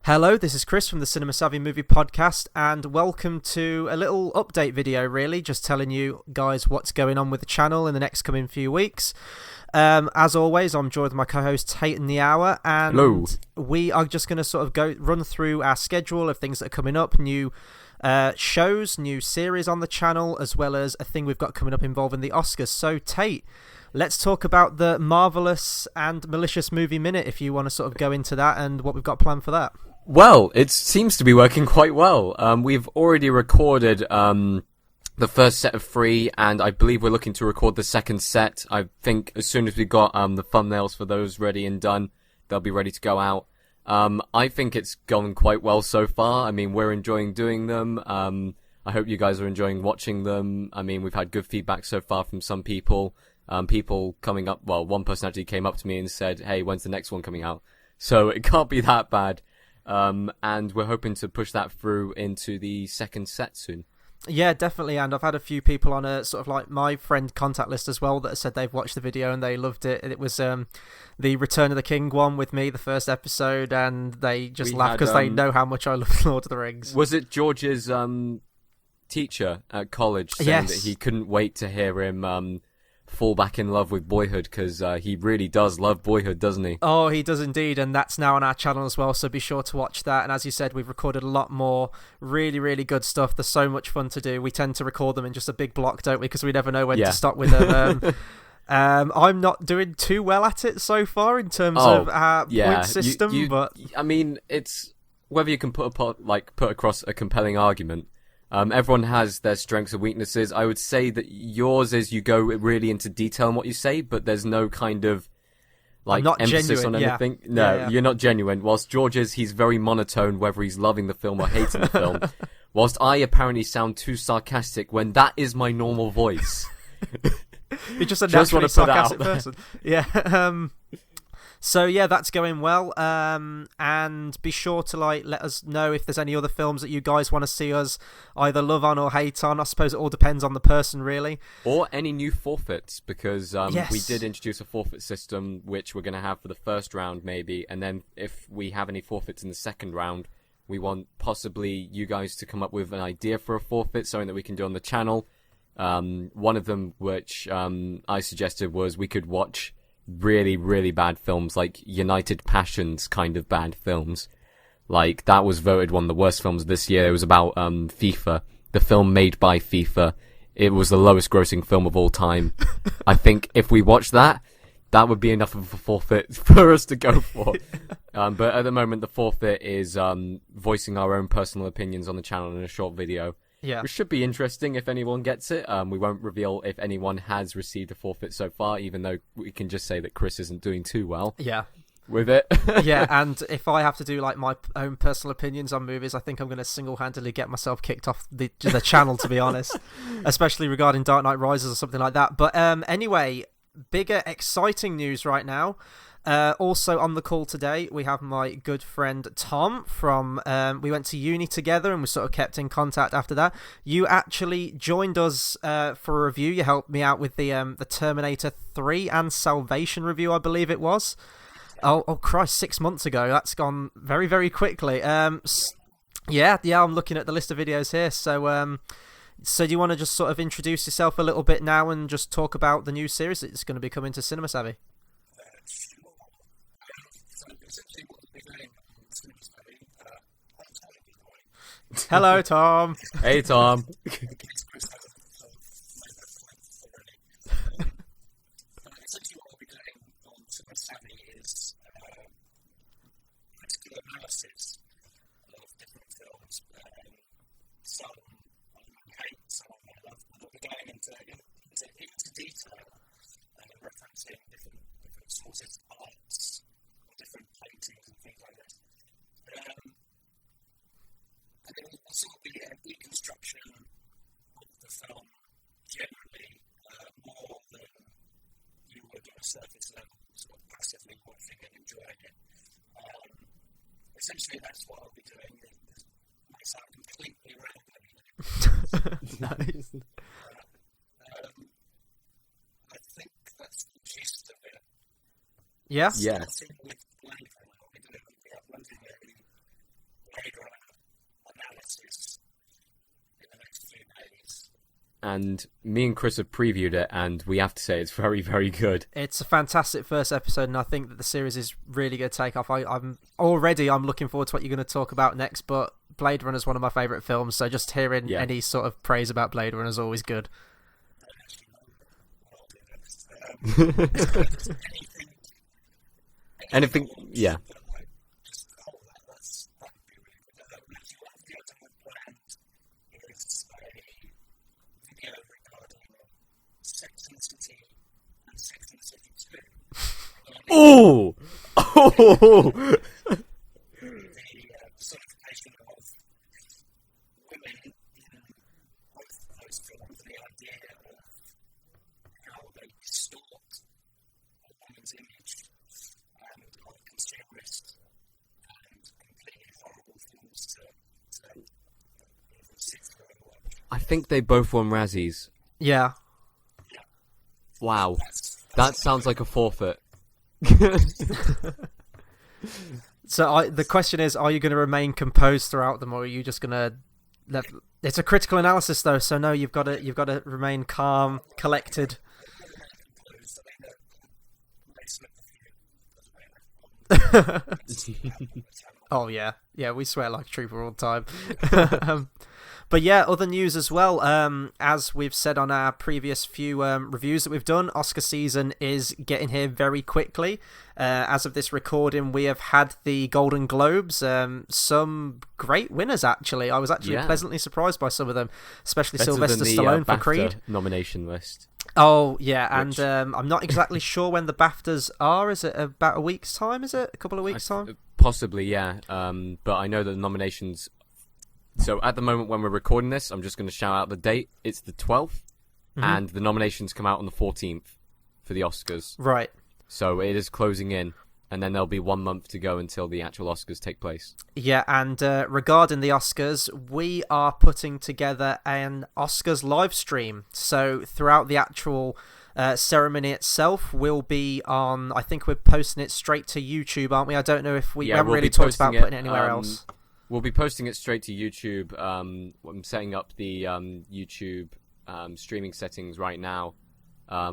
Hello, this is Chris from the Cinema Savvy Movie Podcast, and welcome to a little update video, really, just telling you guys what's going on with the channel in the next coming few weeks. As always, I'm joined with my co-host Tayte in the hour, and Hello. We are just going to sort of run through our schedule of things that are coming up, new shows, new series on the channel, as well as a thing we've got coming up involving the Oscars. So, Tayte, let's talk about the Marvelous and Malicious Movie Minute, if you want to sort of go into that and what we've got planned for that. Well, it seems to be working quite well. We've already recorded the first set of 3, and I believe we're looking to record the second set. I think as soon as we got the thumbnails for those ready and done, they'll be ready to go out. I think it's going quite well so far. I mean, we're enjoying doing them. I hope you guys are enjoying watching them. I mean, we've had good feedback so far from some people. People coming up, well, one person actually came up to me and said, hey, when's the next one coming out? So it can't be that bad. And we're hoping to push that through into the second set soon. Yeah, definitely. And I've had a few people on a sort of like my friend contact list as well that said they've watched the video and they loved it. It was the Return of the King one with me, the first episode, and they just laughed because they know how much I love Lord of the Rings. Was it George's teacher at college saying that he couldn't wait to hear him fall back in love with Boyhood, because he really does love Boyhood, doesn't he? Oh, he does indeed, and that's now on our channel as well, so be sure to watch that. And as you said, we've recorded a lot more really, really good stuff. They're so much fun to do. We tend to record them in just a big block, don't we, because we never know when to stop with them. I'm not doing too well at it so far in terms of our point system, but I mean, it's whether you can put across a compelling argument. Everyone has their strengths and weaknesses. I would say that yours is you go really into detail in what you say, but there's no kind of emphasis on anything. Yeah. No, you're not genuine. Whilst George's, he's very monotone, whether he's loving the film or hating the film. Whilst I apparently sound too sarcastic when that is my normal voice. You're just a naturally sarcastic person. Yeah. So yeah, that's going well, and be sure to let us know if there's any other films that you guys want to see us either love on or hate on. I suppose it all depends on the person, really. Or any new forfeits, because yes, we did introduce a forfeit system, which we're going to have for the first round maybe, and then if we have any forfeits in the second round, we want possibly you guys to come up with an idea for a forfeit, something that we can do on the channel. One of them, which I suggested, was we could watch really, really bad films, like United Passions kind of bad films. Like, that was voted one of the worst films this year. It was about FIFA, the film made by FIFA. It was the lowest grossing film of all time. I think if we watched that, that would be enough of a forfeit for us to go for. But at the moment, the forfeit is voicing our own personal opinions on the channel in a short video. Yeah. Which should be interesting if anyone gets it. We won't reveal if anyone has received a forfeit so far, even though we can just say that Chris isn't doing too well with it. Yeah, and if I have to do my own personal opinions on movies, I think I'm going to single-handedly get myself kicked off the channel, to be honest, especially regarding Dark Knight Rises or something like that. But anyway, bigger, exciting news right now. Also on the call today, we have my good friend Tom from, we went to uni together and we sort of kept in contact after that. You actually joined us for a review. You helped me out with the Terminator 3 and Salvation review, I believe it was. Oh Christ, 6 months ago. That's gone very, very quickly. Yeah, I'm looking at the list of videos here. So do you want to just sort of introduce yourself a little bit now and just talk about the new series that's going to be coming to Cinema Savvy? Hello, Tom. Hey, Tom. Essentially, what I'll be doing on Cinema Savvy is critical analysis of different films. Some I hate, some I love. I'll be going into detail and referencing different sources of arts, different paintings and things like this. And it will sort of be a reconstruction of the film generally, more than you would on a surface level, sort of passively watching and enjoying it. Essentially, that's what I'll be doing. It might sound completely random. Nice. I think that's the gist of it. Yeah? Yeah. Starting with Blade Runner, what we're doing, we have one video and me and Chris have previewed it, and we have to say it's very, very good. It's a fantastic first episode, and I think that the series is really going to take off. I'm looking forward to what you're going to talk about next, but Blade Runner is one of my favourite films, so just hearing any sort of praise about Blade Runner is always good. Anything, yeah. Oh! Oh! Personification of women in both of those films, the idea of how they distort a woman's image and of consumerist and completely horrible things to sit through and watch. I think they both won Razzies. Yeah. Wow. That sounds like a forfeit. So the question is, are you going to remain composed throughout them, or are you just going to it's a critical analysis though, so no, you've got to remain calm, collected. Oh yeah, we swear like a trooper all the time. But yeah, other news as well. As we've said on our previous few reviews that we've done, Oscar season is getting here very quickly. As of this recording, we have had the Golden Globes. Some great winners, actually. I was actually pleasantly surprised by some of them, especially Better Sylvester than Stallone the for Creed. Nomination list. Oh yeah, and I'm not exactly sure when the BAFTAs are. Is it about a week's time? Is it a couple of weeks' time? Possibly, yeah. But I know that the nominations. So at the moment when we're recording this, I'm just going to shout out the date. It's the 12th, and the nominations come out on the 14th for the Oscars. Right. So it is closing in, and then there'll be 1 month to go until the actual Oscars take place. Yeah, and regarding the Oscars, we are putting together an Oscars live stream. So throughout the actual ceremony itself, we'll be on. I think we're posting it straight to YouTube, aren't we? I don't know if we haven't really talked about putting it anywhere else. We'll be posting it straight to YouTube. I'm setting up the YouTube streaming settings right now.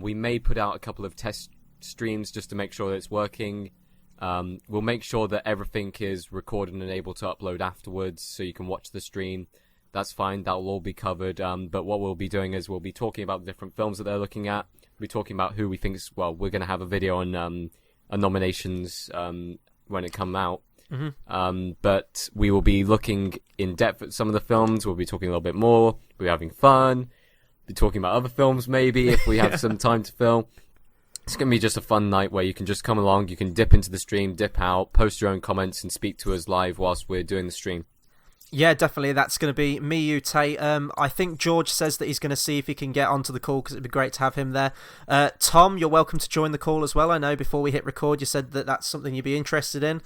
We may put out a couple of test streams just to make sure that it's working. We'll make sure that everything is recorded and able to upload afterwards so you can watch the stream. That's fine. That will all be covered. But what we'll be doing is we'll be talking about the different films that they're looking at. We'll be talking about who we think is... Well, we're going to have a video on nominations when it come out. But we will be looking in depth at some of the films. We'll be talking a little bit more. We'll be having fun. Be talking about other films maybe if we have some time to film. It's going to be just a fun night where you can just come along. You can dip into the stream, dip out, post your own comments, and speak to us live whilst we're doing the stream. Yeah, definitely. That's going to be me, you, Tate. I think George says that he's going to see if he can get onto the call because it'd be great to have him there. Tom, you're welcome to join the call as well. I know before we hit record you said that that's something you'd be interested in.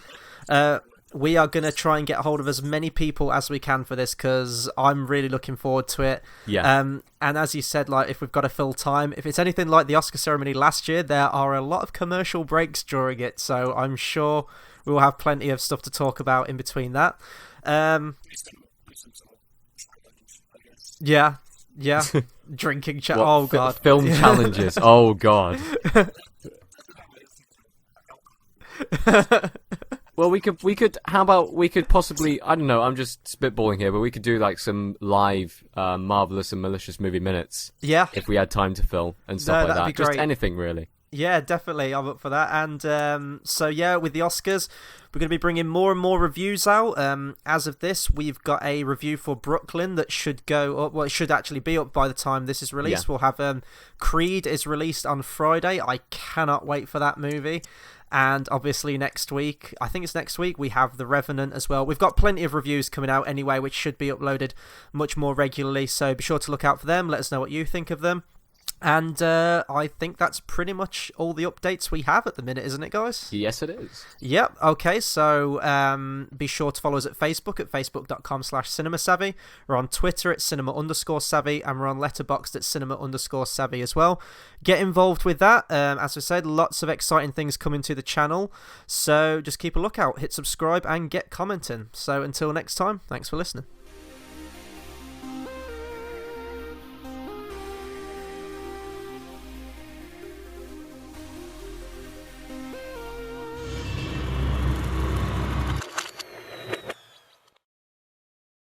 We are going to try and get hold of as many people as we can for this because I'm really looking forward to it. Yeah. And as you said, like if we've got to fill time, if it's anything like the Oscar ceremony last year, there are a lot of commercial breaks during it. So I'm sure we will have plenty of stuff to talk about in between that. Yeah. Drinking oh god. Film challenges. Oh god. Well, we could. How about we could possibly? I don't know. I'm just spitballing here, but we could do like some live, marvelous and malicious movie minutes. Yeah. If we had time to fill and stuff like that. Be great. Just anything really. Yeah, definitely. I'm up for that. And so yeah, with the Oscars, we're going to be bringing more and more reviews out. As of this, we've got a review for Brooklyn that should go up. Well, it should actually be up by the time this is released. Yeah. We'll have Creed is released on Friday. I cannot wait for that movie. And obviously next week, I think it's next week, we have The Revenant as well. We've got plenty of reviews coming out anyway, which should be uploaded much more regularly. So be sure to look out for them. Let us know what you think of them. And I think that's pretty much all the updates we have at the minute, isn't it, guys? Yes, it is. Yep. Okay, so be sure to follow us at Facebook at facebook.com/cinemasavvy. We're on Twitter at cinema_savvy, and we're on Letterboxd at cinema_savvy as well. Get involved with that. As I said, lots of exciting things coming to the channel. So just keep a lookout, hit subscribe, and get commenting. So until next time, thanks for listening.